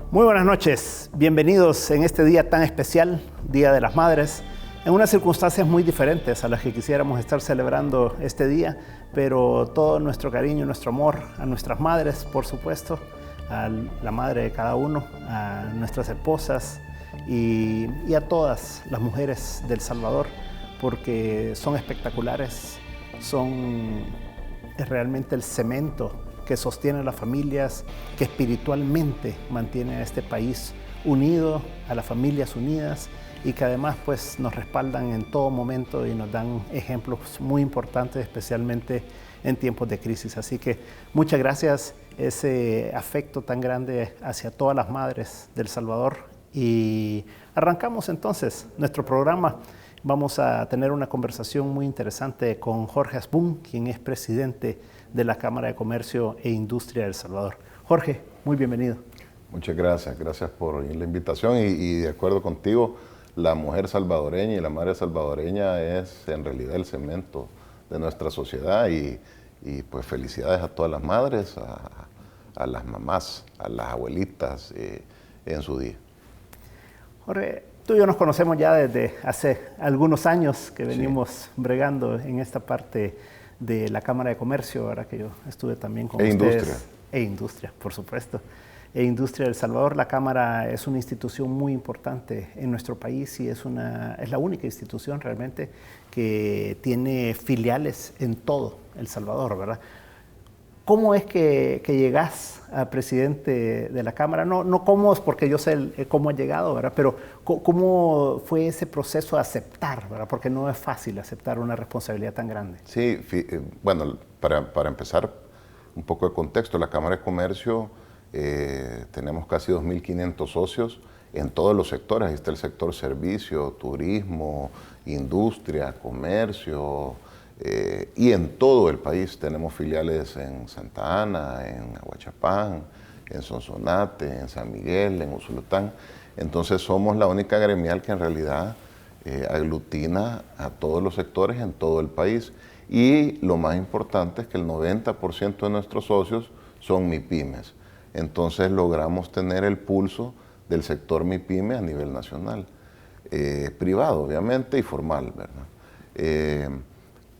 Muy buenas noches, bienvenidos en este día tan especial, Día de las Madres, en unas circunstancias muy diferentes a las que quisiéramos estar celebrando este día, pero todo nuestro cariño, nuestro amor a nuestras madres, por supuesto, a la madre de cada uno, a nuestras esposas y a todas las mujeres del Salvador, porque son espectaculares, es realmente el cemento que sostiene a las familias, que espiritualmente mantiene a este país unido, a las familias unidas y que además pues, nos respaldan en todo momento y nos dan ejemplos muy importantes, especialmente en tiempos de crisis. Así que muchas gracias, ese afecto tan grande hacia todas las madres del Salvador. Y arrancamos entonces nuestro programa. Vamos a tener una conversación muy interesante con Jorge Asbun, quien es presidente de la Cámara de Comercio e Industria de El Salvador. Jorge, muy bienvenido. Muchas gracias, gracias por la invitación y de acuerdo contigo, la mujer salvadoreña y la madre salvadoreña es en realidad el cemento de nuestra sociedad y pues felicidades a todas las madres, a las mamás, a las abuelitas en su día. Jorge, tú y yo nos conocemos ya desde hace algunos años que venimos bregando en esta parte de la Cámara de Comercio, ahora que yo estuve también con ustedes. Industria, por supuesto. Industria de El Salvador. La Cámara es una institución muy importante en nuestro país y es la única institución realmente que tiene filiales en todo El Salvador, ¿verdad? ¿Cómo es que llegás a presidente de la Cámara? No cómo es, porque yo sé cómo ha llegado, ¿verdad? Pero ¿cómo fue ese proceso de aceptar, ¿verdad? Porque no es fácil aceptar una responsabilidad tan grande. Sí, bueno, para empezar un poco de contexto, la Cámara de Comercio tenemos casi 2.500 socios en todos los sectores. Ahí está el sector servicio, turismo, industria, comercio, y en todo el país tenemos filiales en Santa Ana, en Aguachapán, en Sonsonate, en San Miguel, en Usulután. Entonces somos la única gremial que en realidad aglutina a todos los sectores en todo el país. Y lo más importante es que el 90% de nuestros socios son MIPYMES. Entonces logramos tener el pulso del sector MIPYME a nivel nacional, privado obviamente y formal, ¿verdad?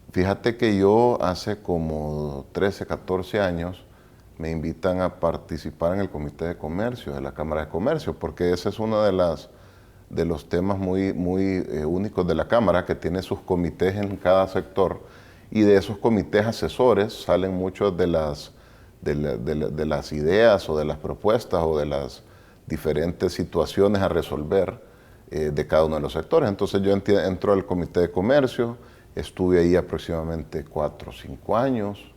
Fíjate que yo hace como 13, 14 años me invitan a participar en el Comité de Comercio de la Cámara de Comercio, porque ese es uno de los temas muy únicos de la Cámara, que tiene sus comités en cada sector, y de esos comités asesores salen muchas de las ideas o de las propuestas o de las diferentes situaciones a resolver de cada uno de los sectores. Entonces yo entro al Comité de Comercio. Estuve ahí aproximadamente 4 o 5 años.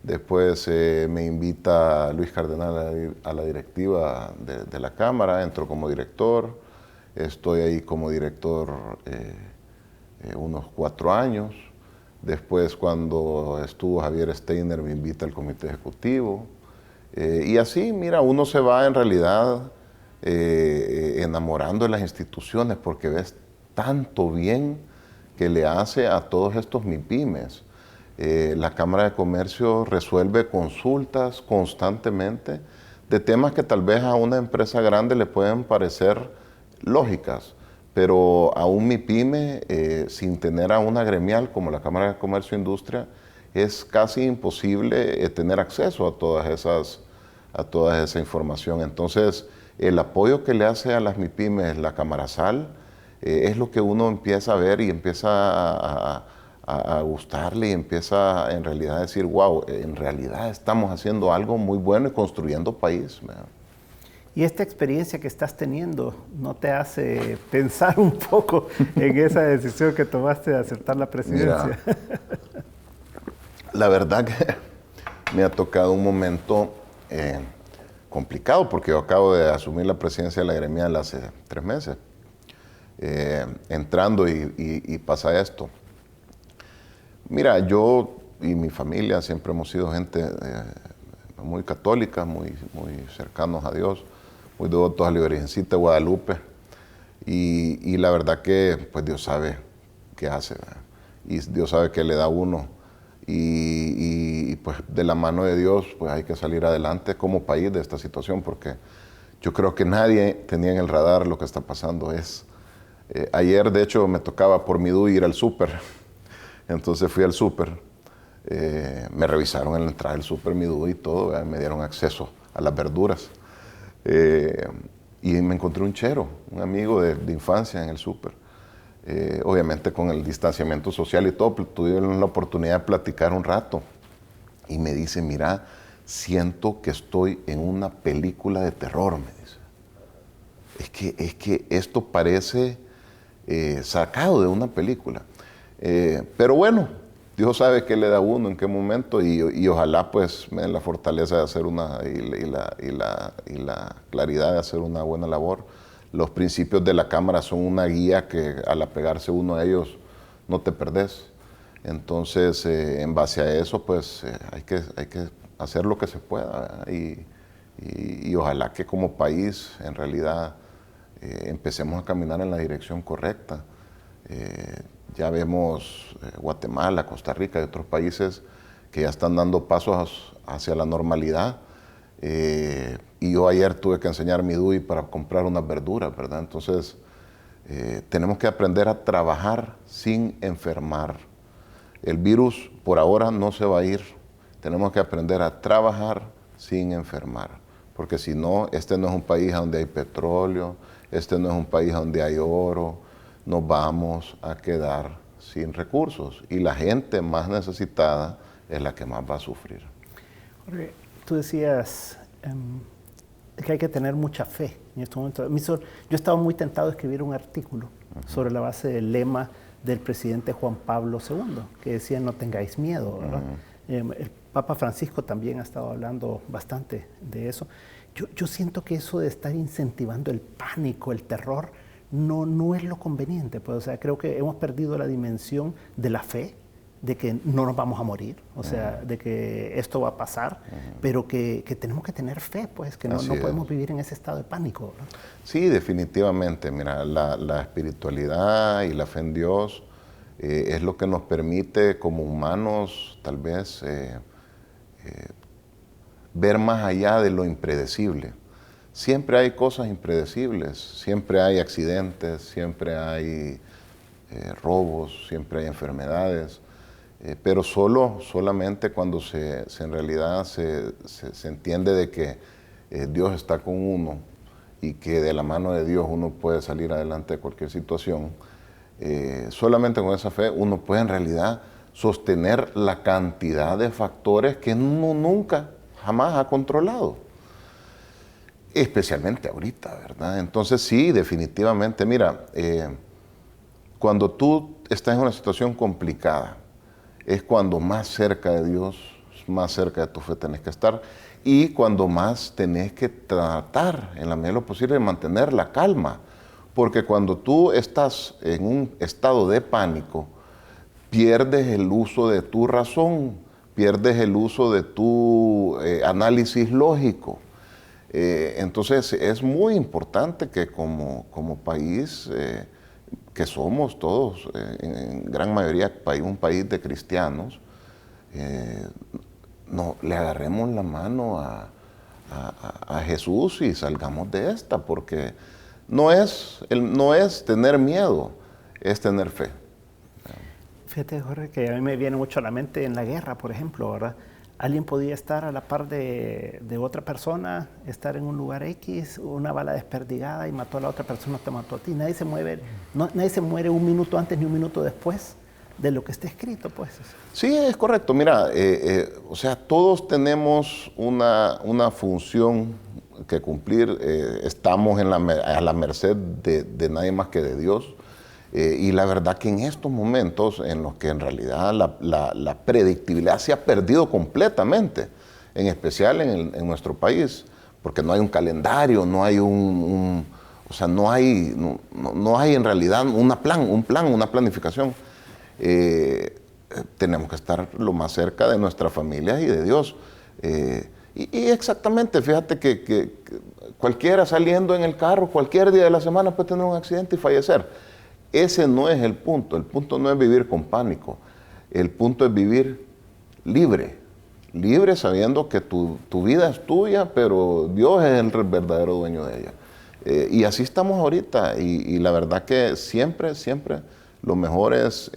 Después me invita Luis Cardenal a la directiva de la Cámara. Entro como director. Estoy ahí como director unos 4 años. Después, cuando estuvo Javier Steiner, me invita al comité ejecutivo. Y así, mira, uno se va en realidad enamorando de las instituciones porque ves tanto bien que le hace a todos estos MIPYMES. La Cámara de Comercio resuelve consultas constantemente de temas que tal vez a una empresa grande le pueden parecer lógicas, pero a un MIPYME, sin tener a una gremial como la Cámara de Comercio e Industria, es casi imposible tener acceso a toda esa información. Entonces, el apoyo que le hace a las MIPYMES la Cámara-SAL, es lo que uno empieza a ver y empieza a gustarle y empieza en realidad a decir, wow, en realidad estamos haciendo algo muy bueno y construyendo país. Y esta experiencia que estás teniendo, ¿no te hace pensar un poco en esa decisión que tomaste de aceptar la presidencia? Mira, la verdad que me ha tocado un momento complicado porque yo acabo de asumir la presidencia de la gremial hace 3 meses. Entrando y pasa esto. Mira, yo y mi familia siempre hemos sido gente muy católica, muy cercanos a Dios, muy devotos a la Virgencita de Guadalupe. Y la verdad que pues Dios sabe qué hace, ¿verdad? Y Dios sabe qué le da a uno. Y pues de la mano de Dios pues hay que salir adelante como país de esta situación, porque yo creo que nadie tenía en el radar lo que está pasando. Ayer, de hecho, me tocaba por mi DUI ir al súper. Entonces fui al súper. Me revisaron en la entrada del súper mi DUI y todo, ¿verdad? Me dieron acceso a las verduras. Y me encontré un chero, un amigo de infancia en el súper. Obviamente con el distanciamiento social y todo, tuvieron la oportunidad de platicar un rato. Y me dice, mira, siento que estoy en una película de terror, me dice. Es que esto parece sacado de una película. Pero bueno, Dios sabe qué le da a uno, en qué momento, y ojalá pues me den la fortaleza de hacer y la claridad de hacer una buena labor. Los principios de la Cámara son una guía que al apegarse uno a ellos no te perdés. Entonces, en base a eso, pues hay que hacer lo que se pueda, y ojalá que como país, en realidad, empecemos a caminar en la dirección correcta. Ya vemos Guatemala, Costa Rica y otros países que ya están dando pasos hacia la normalidad. Y yo ayer tuve que enseñar mi DUI para comprar unas verduras, ¿verdad? Entonces, tenemos que aprender a trabajar sin enfermar. El virus por ahora no se va a ir. Tenemos que aprender a trabajar sin enfermar. Porque si no, este no es un país donde hay petróleo, este no es un país donde hay oro. Nos vamos a quedar sin recursos. Y la gente más necesitada es la que más va a sufrir. Jorge, tú decías que hay que tener mucha fe en este momento. Yo estaba muy tentado de escribir un artículo sobre la base del lema del presidente Juan Pablo II, que decía no tengáis miedo, ¿verdad? El Papa Francisco también ha estado hablando bastante de eso. Yo siento que eso de estar incentivando el pánico, el terror, no es lo conveniente. Pues, o sea, creo que hemos perdido la dimensión de la fe, de que no nos vamos a morir, o sea, de que esto va a pasar, pero que tenemos que tener fe, pues, que no podemos vivir en ese estado de pánico, ¿no? Sí, definitivamente. Mira, la espiritualidad y la fe en Dios es lo que nos permite como humanos tal vez ver más allá de lo impredecible. Siempre hay cosas impredecibles, siempre hay accidentes, siempre hay robos, siempre hay enfermedades, pero solamente cuando en realidad se entiende de que Dios está con uno y que de la mano de Dios uno puede salir adelante de cualquier situación, solamente con esa fe uno puede en realidad sostener la cantidad de factores que uno nunca, jamás ha controlado. Especialmente ahorita, ¿verdad? Entonces sí, definitivamente, mira, cuando tú estás en una situación complicada, es cuando más cerca de Dios, más cerca de tu fe tenés que estar, y cuando más tenés que tratar, en la medida de lo posible, de mantener la calma. Porque cuando tú estás en un estado de pánico, pierdes el uso de tu razón, pierdes el uso de tu análisis lógico. Entonces es muy importante que como país, que somos todos, en gran mayoría un país de cristianos, le agarremos la mano a Jesús y salgamos de esta, porque no es tener miedo, es tener fe. Fíjate, Jorge, que a mí me viene mucho a la mente en la guerra, por ejemplo, ¿verdad? Alguien podía estar a la par de otra persona, estar en un lugar X, una bala desperdigada y mató a la otra persona, te mató a ti. Nadie se muere un minuto antes ni un minuto después de lo que está escrito, pues. Sí, es correcto. Mira, o sea, todos tenemos una función que cumplir. Estamos a la merced de nadie más que de Dios. Y la verdad que en estos momentos en los que en realidad la predictibilidad se ha perdido completamente, en especial en nuestro país, porque no hay un calendario, no hay no hay en realidad un plan, una planificación. Tenemos que estar lo más cerca de nuestras familias y de Dios. Y exactamente, fíjate que cualquiera saliendo en el carro, cualquier día de la semana puede tener un accidente y fallecer. Ese no es el punto no es vivir con pánico, el punto es vivir libre, libre sabiendo que tu vida es tuya, pero Dios es el verdadero dueño de ella. Y así estamos ahorita, y la verdad que siempre lo mejor es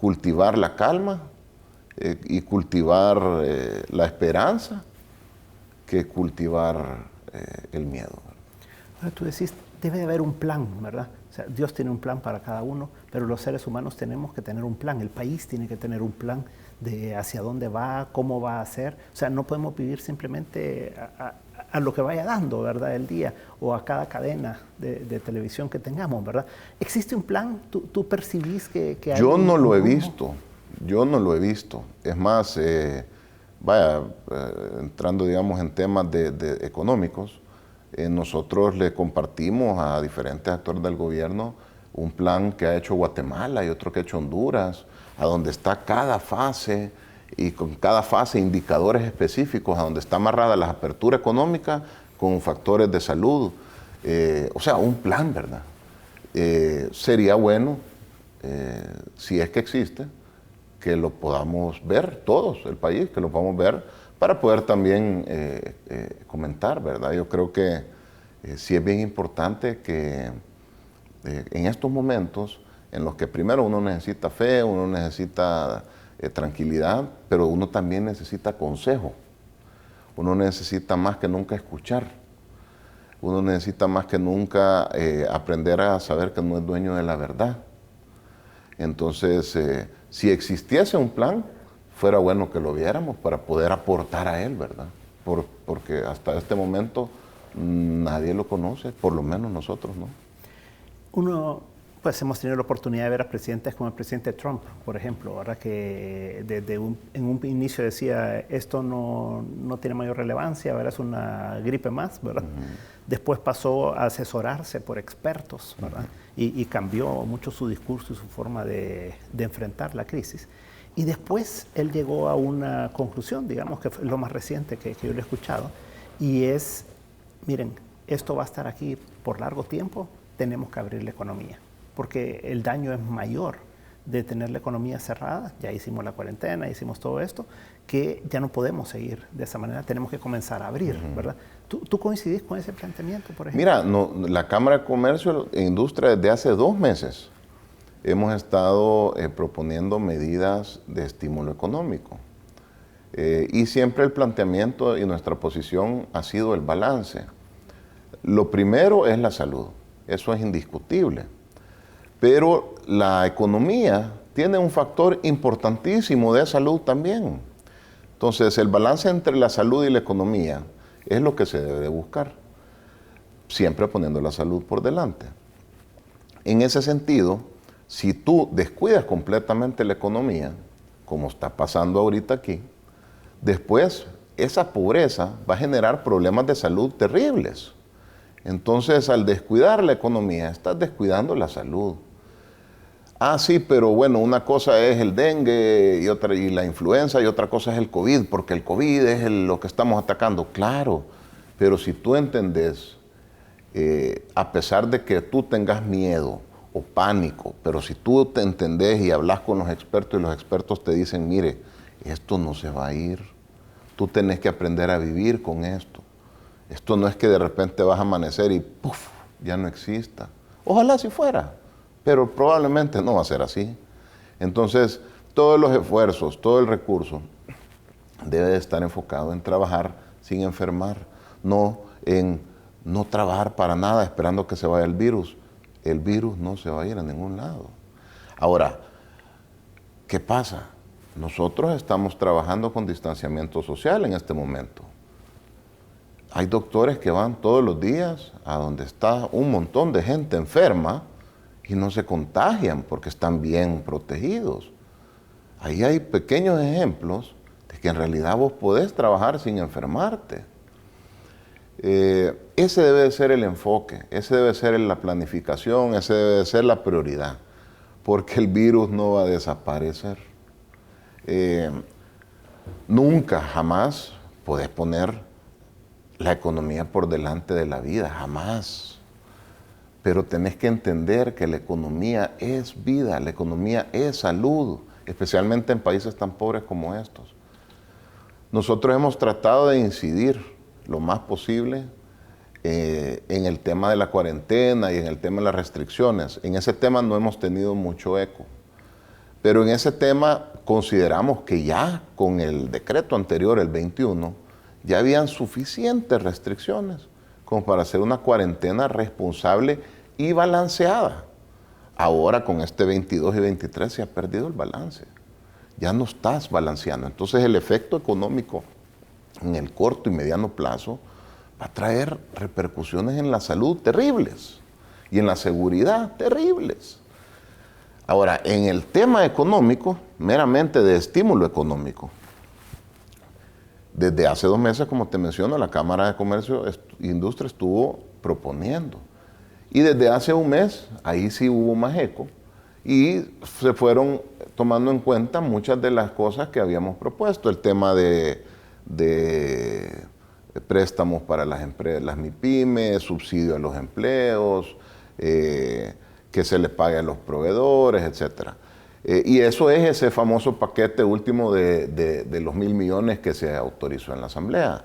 cultivar la calma y cultivar la esperanza que cultivar el miedo. Ahora tú decís, debe de haber un plan, ¿verdad? O sea, Dios tiene un plan para cada uno, pero los seres humanos tenemos que tener un plan. El país tiene que tener un plan de hacia dónde va, cómo va a ser. O sea, no podemos vivir simplemente a lo que vaya dando, ¿verdad? El día o a cada cadena de televisión que tengamos, ¿verdad? ¿Existe un plan? ¿Tú percibís que hay Yo no lo he rumbo? visto. Yo no lo he visto. Es más, entrando, digamos, en temas de económicos, nosotros le compartimos a diferentes actores del gobierno un plan que ha hecho Guatemala y otro que ha hecho Honduras, a donde está cada fase y con cada fase indicadores específicos, a donde está amarrada la apertura económica con factores de salud. O sea, un plan, ¿verdad? Sería bueno, si es que existe, que lo podamos ver todos, el país, que lo podamos ver para poder también comentar, ¿verdad? Yo creo que sí es bien importante que en estos momentos en los que primero uno necesita fe, uno necesita tranquilidad, pero uno también necesita consejo. Uno necesita más que nunca escuchar. Uno necesita más que nunca aprender a saber que no es dueño de la verdad. Entonces, si existiese un plan, fuera bueno que lo viéramos para poder aportar a él, ¿verdad? Porque hasta este momento nadie lo conoce, por lo menos nosotros, ¿no? Uno, pues hemos tenido la oportunidad de ver a presidentes como el presidente Trump, por ejemplo, ahora que en un inicio decía esto no tiene mayor relevancia, ahora es una gripe más, ¿verdad? Después pasó a asesorarse por expertos, ¿verdad? Y cambió mucho su discurso y su forma de enfrentar la crisis. Y después él llegó a una conclusión, digamos que fue lo más reciente que yo le he escuchado, y es, miren, esto va a estar aquí por largo tiempo, tenemos que abrir la economía, porque el daño es mayor de tener la economía cerrada, ya hicimos la cuarentena, hicimos todo esto, que ya no podemos seguir de esa manera, tenemos que comenzar a abrir, ¿verdad? ¿Tú coincidís con ese planteamiento, por ejemplo? Mira, la Cámara de Comercio e Industria desde hace 2 meses hemos estado proponiendo medidas de estímulo económico. Y siempre el planteamiento y nuestra posición ha sido el balance. Lo primero es la salud, eso es indiscutible. Pero la economía tiene un factor importantísimo de salud también. Entonces, el balance entre la salud y la economía es lo que se debe de buscar, siempre poniendo la salud por delante. En ese sentido, si tú descuidas completamente la economía, como está pasando ahorita aquí, después esa pobreza va a generar problemas de salud terribles. Entonces, al descuidar la economía, estás descuidando la salud. Ah, sí, pero bueno, una cosa es el dengue y la influenza y otra cosa es el COVID, porque el COVID es lo que estamos atacando. Claro, pero si tú entendés, a pesar de que tú tengas miedo o pánico, pero si tú te entendés y hablas con los expertos y los expertos te dicen, mire, esto no se va a ir, tú tenés que aprender a vivir con esto. Esto no es que de repente vas a amanecer y ¡puf!, ya no exista. Ojalá si fuera, pero probablemente no va a ser así. Entonces, todos los esfuerzos, todo el recurso debe de estar enfocado en trabajar sin enfermar, no en no trabajar para nada esperando que se vaya el virus. El virus no se va a ir a ningún lado. Ahora, ¿qué pasa? Nosotros estamos trabajando con distanciamiento social en este momento. Hay doctores que van todos los días a donde está un montón de gente enferma y no se contagian porque están bien protegidos. Ahí hay pequeños ejemplos de que en realidad vos podés trabajar sin enfermarte. Ese debe de ser el enfoque, ese debe ser la planificación, ese debe de ser la prioridad, porque el virus no va a desaparecer. Nunca, jamás podés poner la economía por delante de la vida, jamás. Pero tenés que entender que la economía es vida, la economía es salud, especialmente en países tan pobres como estos. nosotros hemos tratado de incidir lo más posible en el tema de la cuarentena y en el tema de las restricciones. En ese tema no hemos tenido mucho eco. Pero en ese tema consideramos que ya con el decreto anterior, el 21, ya habían suficientes restricciones como para hacer una cuarentena responsable y balanceada. Ahora con este 22 y 23 se ha perdido el balance. Ya no estás balanceando. Entonces el efecto económico en el corto y mediano plazo va a traer repercusiones en la salud terribles y en la seguridad terribles. Ahora, en el tema económico, meramente de estímulo económico, desde hace 2 meses, como te menciono, la Cámara de Comercio e Industria estuvo proponiendo. Y desde hace 1 mes, ahí sí hubo más eco, y se fueron tomando en cuenta muchas de las cosas que habíamos propuesto. El tema de préstamos para las MIPYMES, subsidio a los empleos, que se le pague a los proveedores, etc. Y eso es ese famoso paquete último de los 1.000 millones que se autorizó en la Asamblea.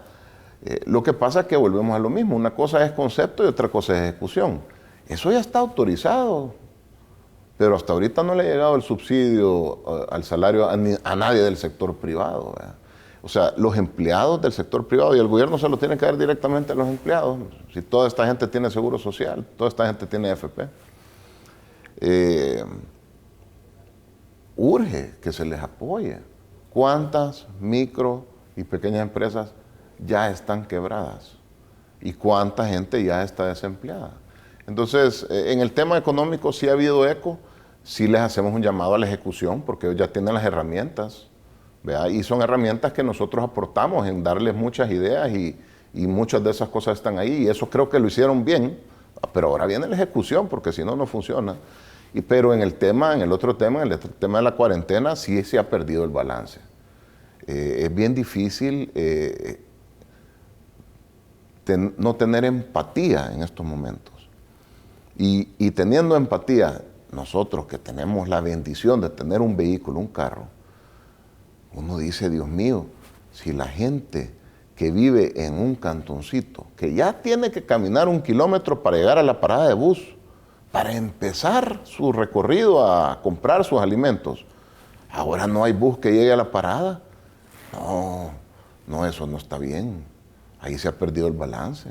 Lo que pasa es que volvemos a lo mismo. Una cosa es concepto y otra cosa es ejecución. Eso ya está autorizado, pero hasta ahorita no le ha llegado el subsidio al salario a nadie del sector privado, ¿verdad? O sea, los empleados del sector privado, y el gobierno se lo tiene que dar directamente a los empleados. Si toda esta gente tiene seguro social, toda esta gente tiene AFP. Urge que se les apoye. ¿Cuántas micro y pequeñas empresas ya están quebradas? ¿Y cuánta gente ya está desempleada? Entonces, en el tema económico sí ha habido eco, sí les hacemos un llamado a la ejecución, porque ellos ya tienen las herramientas, ¿verdad? Y son herramientas que nosotros aportamos en darles muchas ideas y muchas de esas cosas están ahí, y eso creo que lo hicieron bien, pero ahora viene la ejecución, porque si no, no funciona. Pero en el otro tema de la cuarentena, sí se ha perdido el balance. Es bien difícil no tener empatía en estos momentos. Y teniendo empatía, nosotros que tenemos la bendición de tener un vehículo, un carro, uno dice, Dios mío, si la gente que vive en un cantoncito, que ya tiene que caminar 1 kilómetro para llegar a la parada de bus, para empezar su recorrido a comprar sus alimentos, ahora no hay bus que llegue a la parada. No, eso no está bien. Ahí se ha perdido el balance.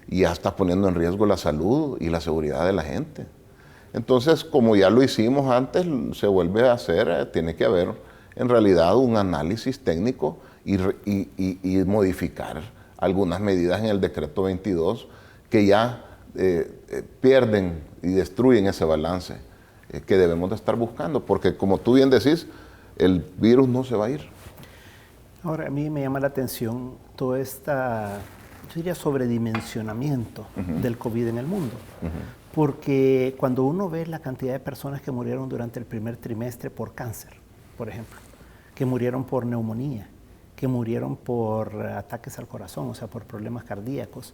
Y ya está poniendo en riesgo la salud y la seguridad de la gente. Entonces, como ya lo hicimos antes, se vuelve a hacer, tiene que haber en realidad un análisis técnico y modificar algunas medidas en el decreto 22 que ya pierden y destruyen ese balance que debemos de estar buscando, porque como tú bien decís, el virus no se va a ir. Ahora, a mí me llama la atención todo yo diría, sobredimensionamiento del COVID en el mundo, porque cuando uno ve la cantidad de personas que murieron durante el primer trimestre por cáncer, por ejemplo, que murieron por neumonía, que murieron por ataques al corazón, o sea, por problemas cardíacos,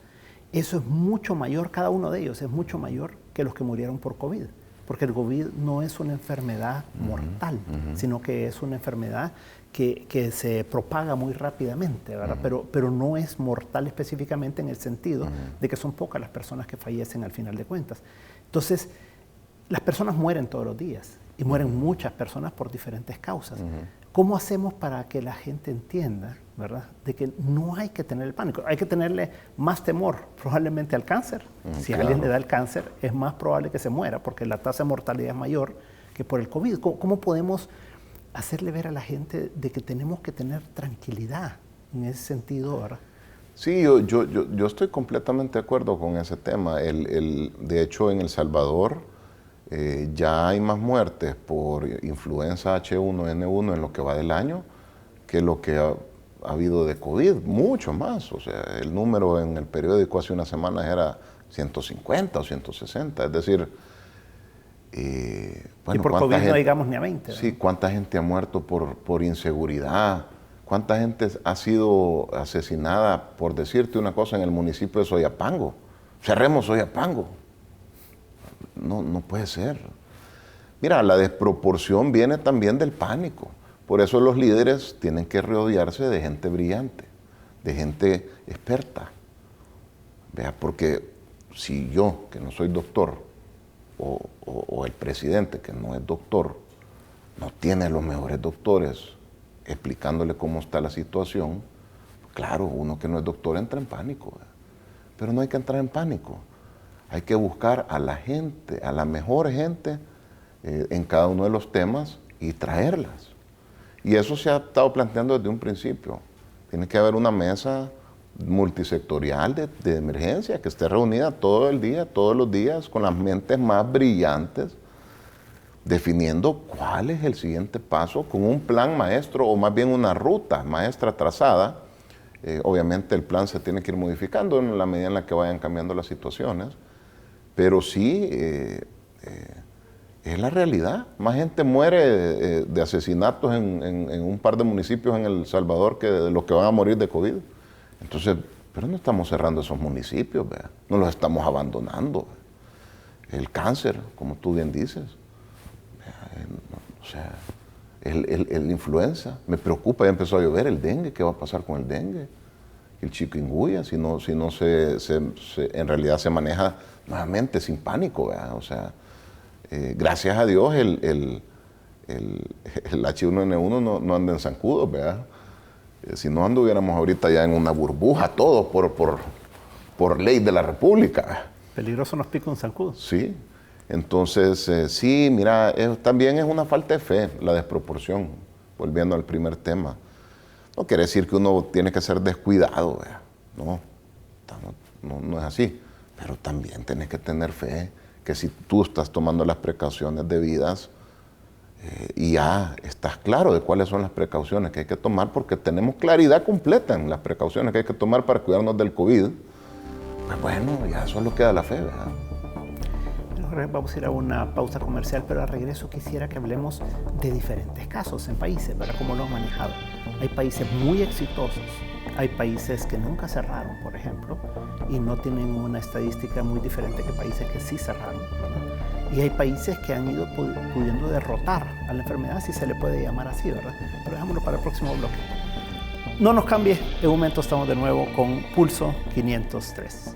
eso es mucho mayor, cada uno de ellos es mucho mayor que los que murieron por COVID, porque el COVID no es una enfermedad mortal, sino que es una enfermedad que se propaga muy rápidamente, ¿verdad? Pero no es mortal específicamente en el sentido de que son pocas las personas que fallecen al final de cuentas. Entonces, las personas mueren todos los días y mueren muchas personas por diferentes causas. ¿Cómo hacemos para que la gente entienda, ¿verdad?, de que no hay que tener el pánico? Hay que tenerle más temor probablemente al cáncer. Si a alguien le da el cáncer, es más probable que se muera porque la tasa de mortalidad es mayor que por el COVID. ¿Cómo podemos hacerle ver a la gente de que tenemos que tener tranquilidad en ese sentido, ¿verdad? Sí, yo estoy completamente de acuerdo con ese tema. De hecho, en El Salvador ya hay más muertes por influenza H1N1 en lo que va del año que lo que ha habido de COVID, mucho más. O sea, el número en el periódico hace unas semanas era 150 o 160, es decir... y por COVID no digamos ni a 20. Sí, ¿cuánta gente ha muerto por inseguridad? ¿Cuánta gente ha sido asesinada, por decirte una cosa, en el municipio de Soyapango? Cerremos Soyapango. No puede ser. Mira, la desproporción viene también del pánico, Por eso los líderes tienen que rodearse de gente brillante, de gente experta. Vea, porque si yo, que no soy doctor, o el presidente, que no es doctor, no tiene los mejores doctores explicándole cómo está la situación, claro, uno que no es doctor entra en pánico. ¿Verdad? Pero no hay que entrar en pánico. Hay que buscar a la gente, a la mejor gente en cada uno de los temas y traerlas. Y eso se ha estado planteando desde un principio. Tiene que haber una mesa multisectorial de emergencia que esté reunida todo el día, todos los días, con las mentes más brillantes, definiendo cuál es el siguiente paso, con un plan maestro o más bien una ruta maestra trazada. Obviamente el plan se tiene que ir modificando en la medida en la que vayan cambiando las situaciones, pero sí es la realidad. Más gente muere de asesinatos en un par de municipios en El Salvador que de los que van a morir de COVID. Entonces, pero no estamos cerrando esos municipios, ¿verdad? No los estamos abandonando. El cáncer, como tú bien dices, o sea, el influenza, me preocupa, ya empezó a llover, el dengue, ¿qué va a pasar con el dengue? El chikungunya, si no en realidad se maneja nuevamente sin pánico, ¿verdad? O sea, gracias a Dios el H1N1 no anda en zancudos, ¿verdad? Si no anduviéramos ahorita ya en una burbuja, todos por ley de la República. Peligroso nos pica un zancudo. Sí, entonces sí, mira, también es una falta de fe, la desproporción, volviendo al primer tema. No quiere decir que uno tiene que ser descuidado, ¿verdad? No es así, pero también tienes que tener fe que si tú estás tomando las precauciones debidas, y ya estás claro de cuáles son las precauciones que hay que tomar, porque tenemos claridad completa en las precauciones que hay que tomar para cuidarnos del COVID, pues bueno, ya solo queda la fe, ¿verdad? Vamos a ir a una pausa comercial, pero al regreso quisiera que hablemos de diferentes casos en países, ¿verdad? Cómo lo han manejado. Hay países muy exitosos, hay países que nunca cerraron, por ejemplo, y no tienen una estadística muy diferente que países que sí cerraron, ¿verdad? Y hay países que han ido pudiendo derrotar a la enfermedad, si se le puede llamar así, ¿verdad? Pero dejámoslo para el próximo bloque. No nos cambie, en un momento estamos de nuevo con Pulso 503.